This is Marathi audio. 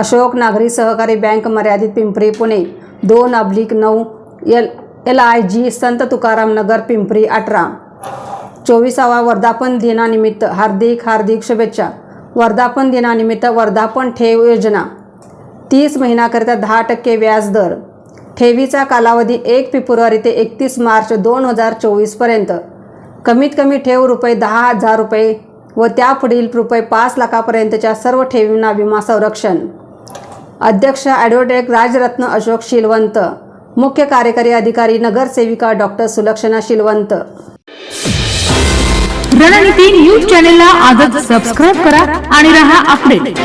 अशोक नागरी सहकारी बँक मर्यादित पिंपरी पुणे 2/9 LIG संत तुकाराम नगर पिंपरी 18। 24वा वर्धापन दिनानिमित्त हार्दिक शुभेच्छा। वर्धापन दिनानिमित्त वर्धापन ठेव योजना 30 महिन्याकरिता 10% व्याज दर। ठेवीचा कालावधी 1 फेब्रुवारी ते 31 मार्च 2024 पर्यंत। कमीत कमी ठेव ₹10,000 व त्यापुढील ₹5 लाखापर्यंतच्या सर्व ठेवींना विमा संरक्षण। अध्यक्ष ॲडव्होकेट राजरत्न अशोक शीलवंत। मुख्य कार्यकारी अधिकारी नगरसेविका डॉक्टर सुलक्षणा शीलवंत। रणनीती न्यूज चॅनलला आजच सबस्क्राइब करा आणि रहा अपडेट।